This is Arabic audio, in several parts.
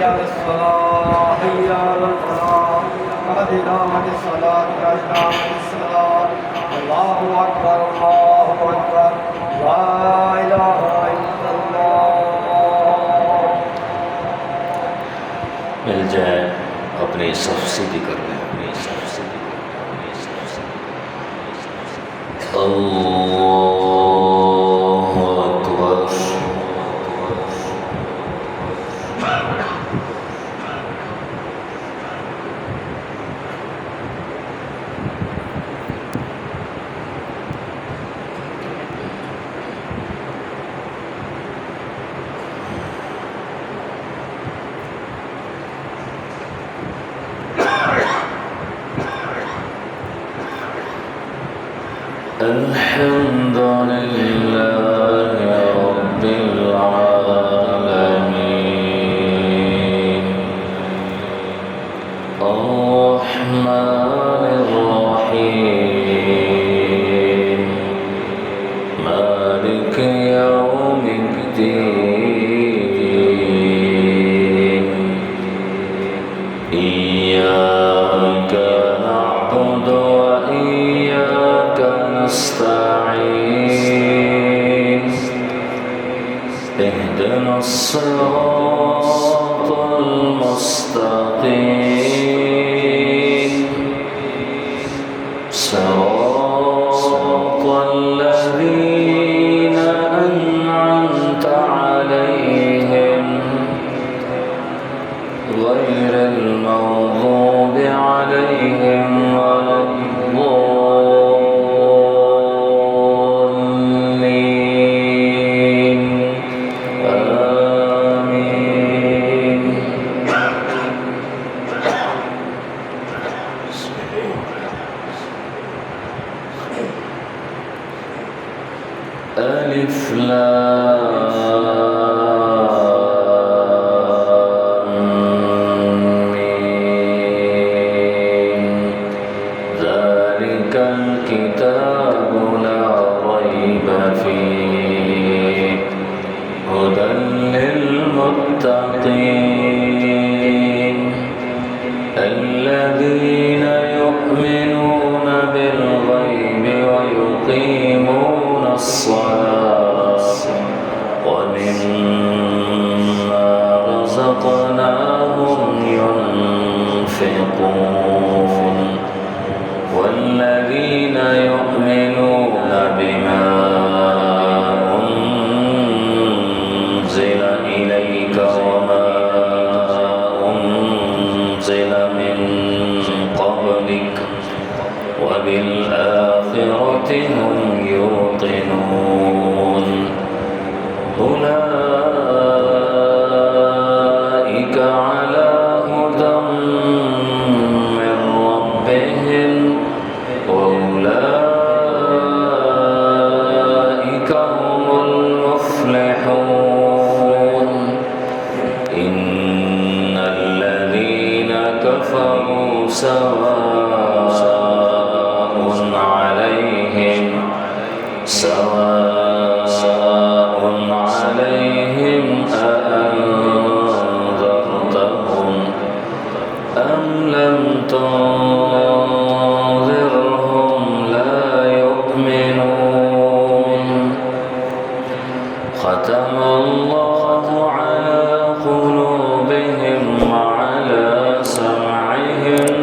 على الصلاة حي على الفلاح قد قامت الصلاة قد قامت الصلاة الله أكبر الله أكبر لا إله إلا الله मिल जाए अपनी सफ सीधी कर लें अपनी सफ सीधी अल्लाहु अकबर الحمد لله رب العالمين الرحمن الرحيم مالك يوم الدين إياك نعبد وإياك نستعين اهدنا الصراط المستقيم صراط الذين أنعمت عليهم غير المغضوب عليهم ولا الضالين آمين ألف لام ميم ذلك الكتاب لا ريب فيه هدى للمتقين الذين يؤمنون بالغيب ويقيمون الصلاة ومما رزقناهم ينفقون والذين يؤمنون بما أنزل إليك وما أنزل من قبلك وبالآخرة هم يوقنون أولئك على هدى من ربهم وأولئك هم المفلحون إن الذين كفروا سواء عليهم أأنذرتهم أم لم تنذرهم لا يؤمنون ختم الله على قلوبهم وعلى سمعهم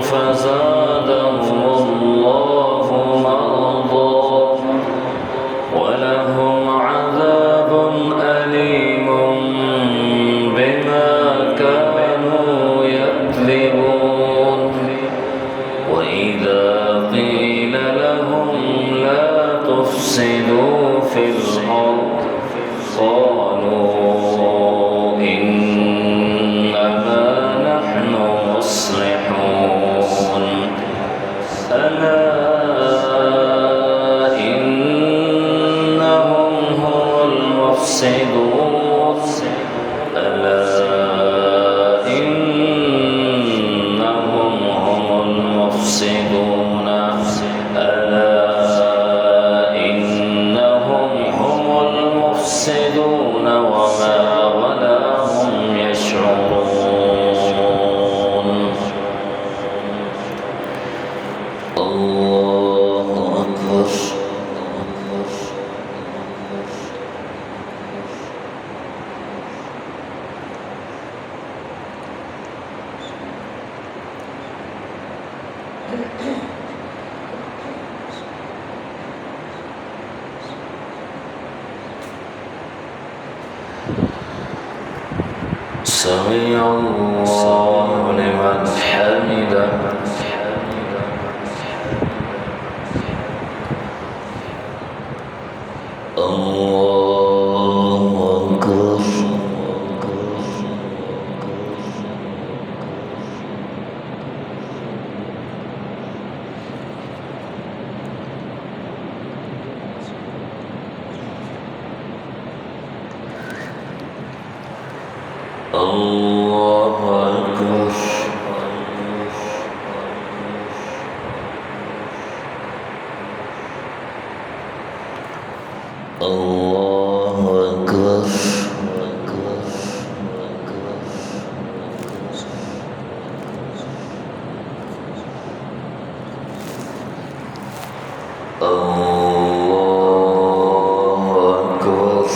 فزادهم الله مرضا ولهم عذاب أليم بما كانوا يكذبون وإذا قيل لهم لا تفسدوا في الأرض قالوا إنما نحن مصلحون ألا إنهم هم المفسدون ألا إنهم هم المفسدون ألا إنهم هم المفسدون ولا هم يشعرون الله أكبر سمع الله لمن حمده الله أكبر الله أكبر الله أكبر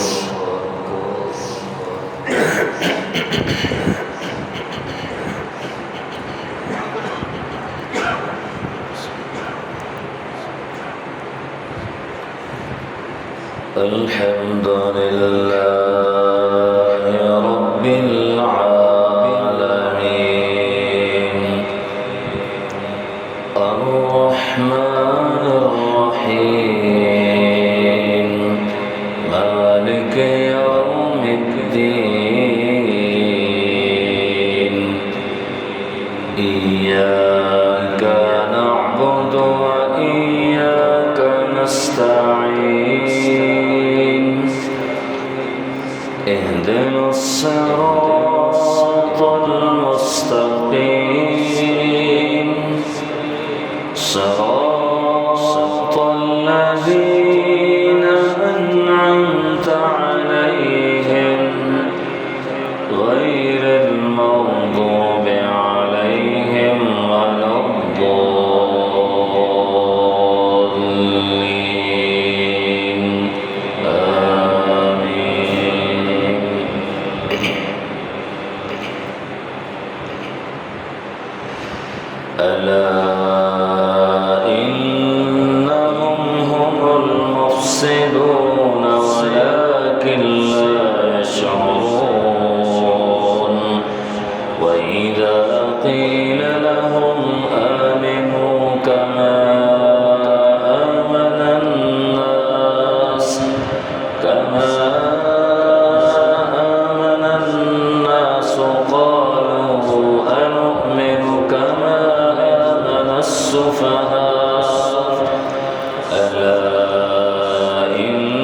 الحمد لله رب العالمين الرحمن الرحيم مالك يوم الدين إياك نعبد وإياك نستعين اهدنا الصراط المستقيم صراط الذين أنعمت عليهم غير المغضوب عليهم ولا الضالين آمين ألا إنهم هم المفسدون ولكن لا يشعرون وإذا قيل لهم آمنوا كما آمن الناس قالوا أنؤمن كما السفهاء ألا إن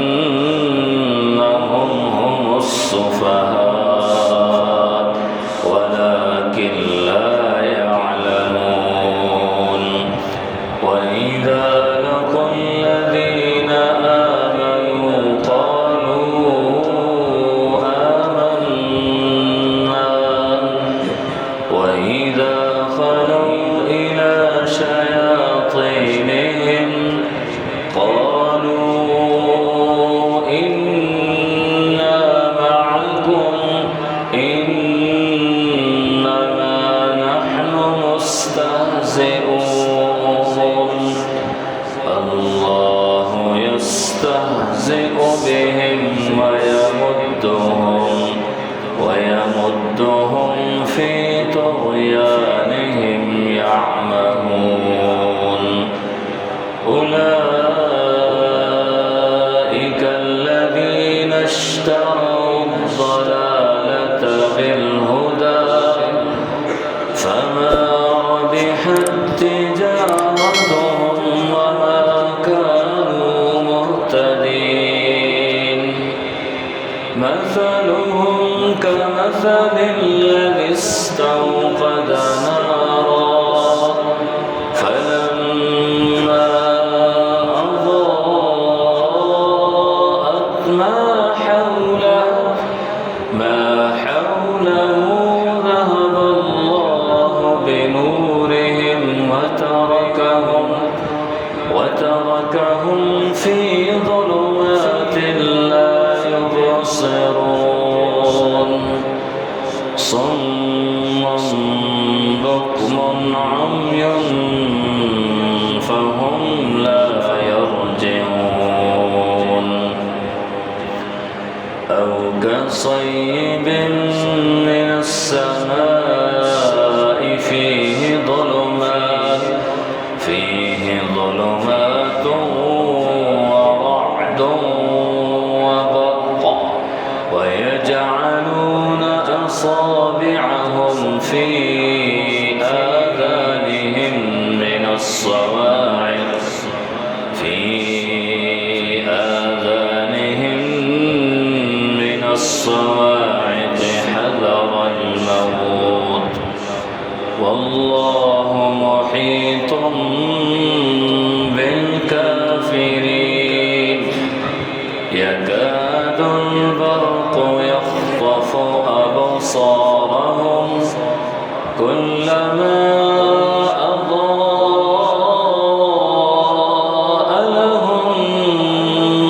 يستهزئون الله يستهزئ بهم ويمدهم في طغيانهم يعمهون أولئك الذين اشتروا الضلالة بالهدى فما ربحت تجارتهم وما كانوا مهتدين مثلهم كمثل الذي استوقد نارا فلما أضاءت ما حوله ذهب الله بنورهم وتركهم في ظلمات لا يبصرون صم بكم عمي فهم لا يرجعون أو كصيب من السماء فيه ظلمات ورعد وبرق ويجعلون أصابعهم في آذانهم من الصواعق حذر الموت والله محيط بالكافرين يكاد البرق يخطف أبصارهم كلما أضاء لهم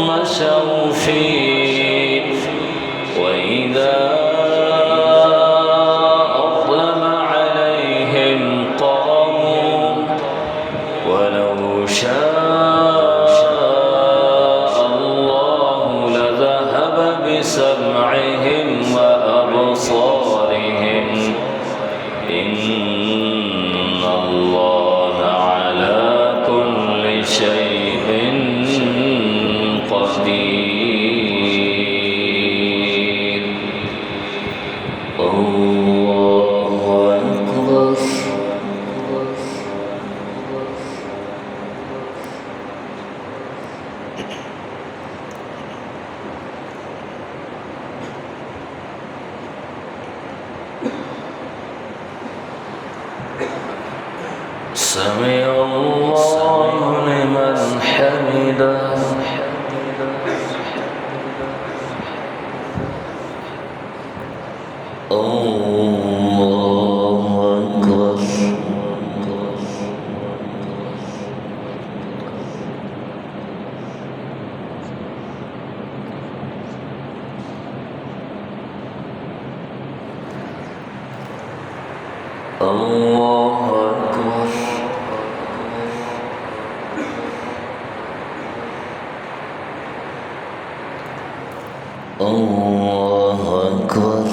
مشوا فيه وإذا أظلم عليهم قاموا ولو شاء الله لذهب بسمعهم وأبصارهم إن الله على كل شيء قدير الله أكبر سمع الله لمن حمده الله أكبر الله أكبر الله أكبر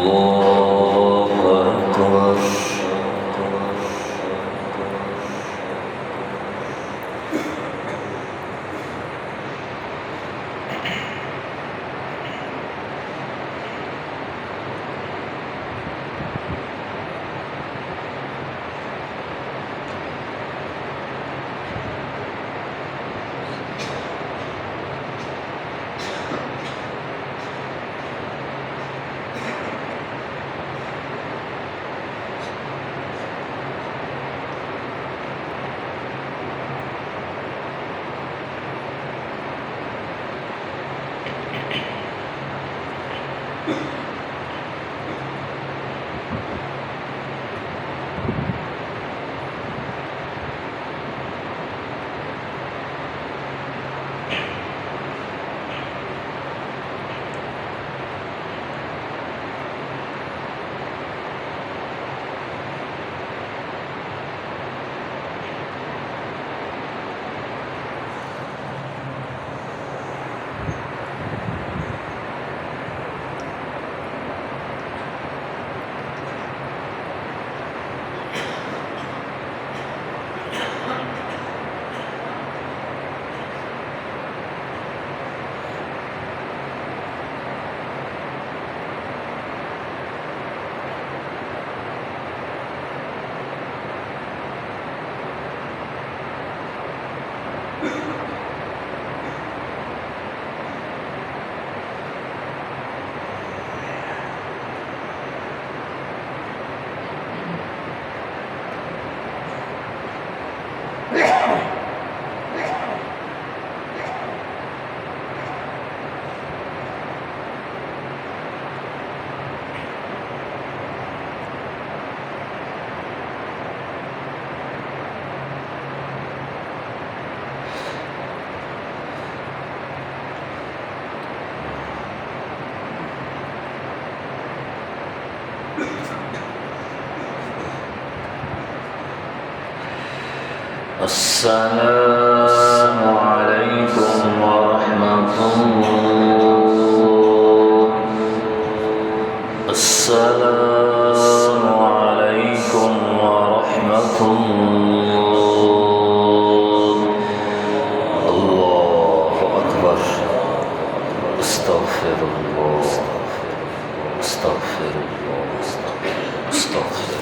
الله أكبر السلام عليكم ورحمة الله. السلام عليكم ورحمة الله. الله أكبر. استغفر الله. استغفر الله. استغفر